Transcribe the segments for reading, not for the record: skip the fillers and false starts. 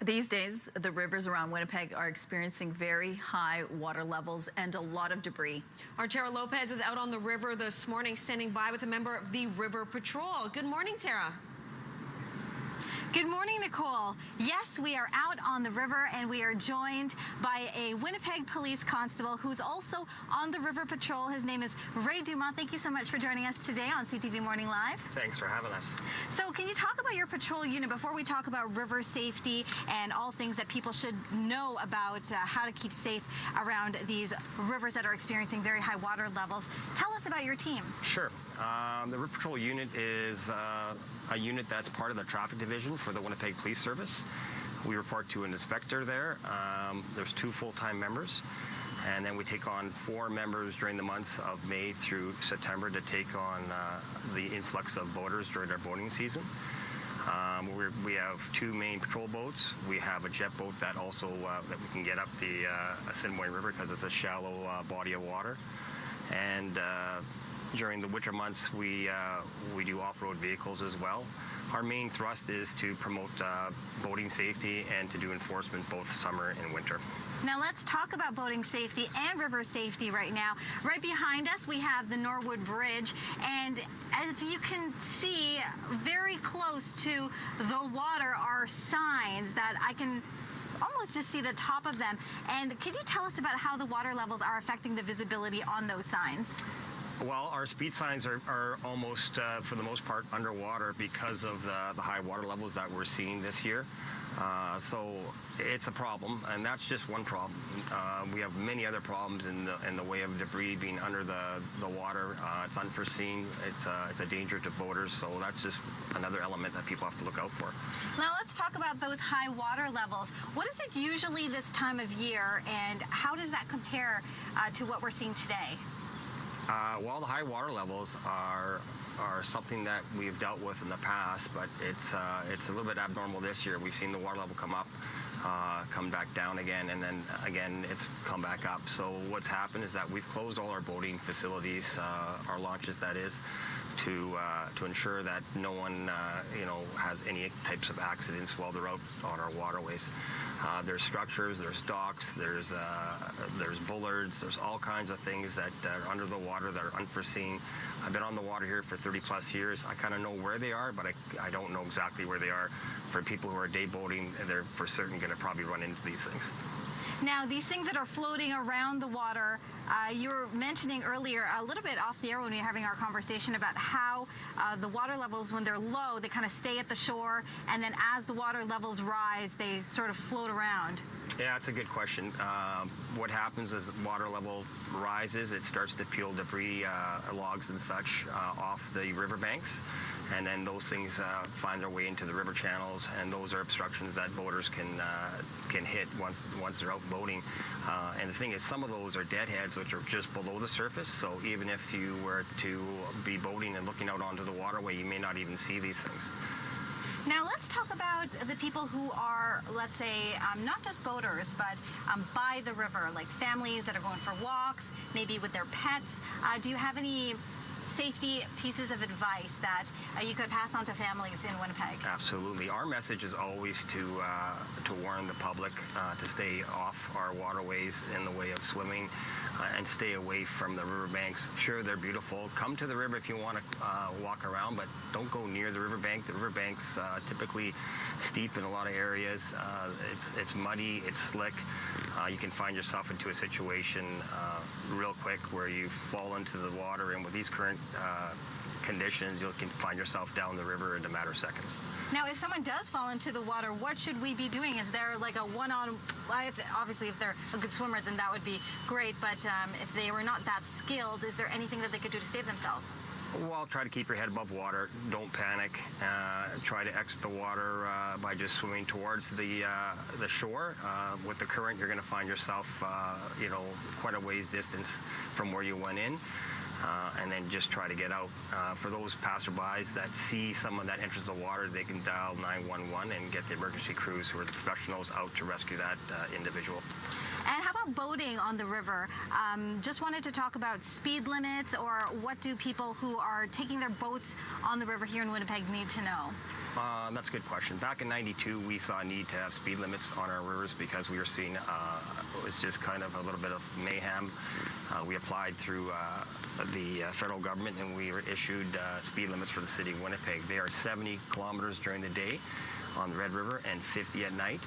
These days, the rivers around Winnipeg are experiencing very high water levels and a lot of debris. Our Tara Lopez is out on the river this morning, standing by with a member of the River Patrol. Good morning, Tara. Good morning, Nicole. Yes, we are out on the river and we are joined by a Winnipeg police constable who's also on the River Patrol. His name is Ray Dumont. Thank you so much for joining us today on CTV Morning Live. Thanks for having us. So can you talk about your patrol unit before we talk about river safety and all things that people should know about how to keep safe around these rivers that are experiencing very high water levels? Tell us about your team. Sure. The River Patrol unit is a unit that's part of the traffic division for the Winnipeg Police Service. We report to an inspector there. There's 2 full-time members, and then we take on 4 members during the months of May through September to take on the influx of boaters during our boating season. We have 2 main patrol boats. We have a jet boat that also that we can get up the Assiniboine River because it's a shallow body of water. And during the winter months, we do off-road vehicles as well. Our main thrust is to promote boating safety and to do enforcement both summer and winter. Now let's talk about boating safety and river safety right now. Right behind us we have the Norwood Bridge, and as you can see very close to the water are signs that I can almost just see the top of them. And could you tell us about how the water levels are affecting the visibility on those signs? Well, our speed signs are almost, for the most part, underwater because of the high water levels that we're seeing this year. So it's a problem, and that's just one problem. We have many other problems in the way of debris being under the water. It's unforeseen. It's a danger to boaters, so that's just another element that people have to look out for. Now let's talk about those high water levels. What is it usually this time of year, and how does that compare to what we're seeing today? Well, the high water levels are something that we've dealt with in the past, but it's a little bit abnormal this year. We've seen the water level come up, come back down again, and then again it's come back up. So what's happened is that we've closed all our boating facilities, our launches that is, to ensure that no one has any types of accidents while they're out on our waterways. There's structures, there's docks, there's bullards, there's all kinds of things that are under the water that are unforeseen. I've been on the water here for 30+ years. I kind of know where they are, but I don't know exactly where they are. For people who are day boating, they're for certain going to probably run into these things. Now, these things that are floating around the water, you were mentioning earlier a little bit off the air when we were having our conversation about how the water levels, when they're low, they kind of stay at the shore, and then as the water levels rise, they sort of float around. Yeah, that's a good question. What happens as the water level rises, it starts to peel debris, logs and such off the riverbanks, and then those things find their way into the river channels, and those are obstructions that boaters can hit once they're out boating. And the thing is, some of those are deadheads, which are just below the surface, so even if you were to be boating and looking out onto the waterway, you may not even see these things. Now let's talk about the people who are, let's say, not just boaters, but by the river, like families that are going for walks, maybe with their pets. Do you have any safety pieces of advice that you could pass on to families in Winnipeg? Absolutely. Our message is always to warn the public to stay off our waterways in the way of swimming and stay away from the riverbanks. Sure, they're beautiful. Come to the river if you want to walk around, but don't go near the riverbank. The riverbank's typically steep in a lot of areas. It's muddy, it's slick. You can find yourself into a situation real quick where you fall into the water, and with these current conditions, you can find yourself down the river in a matter of seconds. Now, if someone does fall into the water, what should we be doing? Is there like a obviously if they're a good swimmer, then that would be great, but if they were not that skilled, is there anything that they could do to save themselves? Well, try to keep your head above water. Don't panic. Try to exit the water by just swimming towards the shore. With the current, you're going to find yourself, quite a ways distance from where you went in. And then just try to get out. For those passerbys that see someone that enters the water, they can dial 911 and get the emergency crews who are the professionals out to rescue that individual. And how about boating on the river? Just wanted to talk about speed limits, or what do people who are taking their boats on the river here in Winnipeg need to know? That's a good question. Back in '92, we saw a need to have speed limits on our rivers because we were seeing it was just kind of a little bit of mayhem. We applied through the federal government and we were issued speed limits for the city of Winnipeg. They are 70 kilometers during the day on the Red River and 50 at night.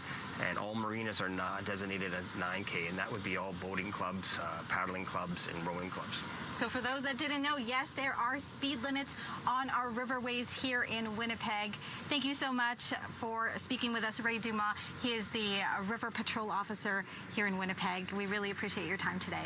And all marinas are not designated at 9K, and that would be all boating clubs, paddling clubs, and rowing clubs. So for those that didn't know, yes, there are speed limits on our riverways here in Winnipeg. Thank you so much for speaking with us, Ray Dumas. He is the River Patrol Officer here in Winnipeg. We really appreciate your time today.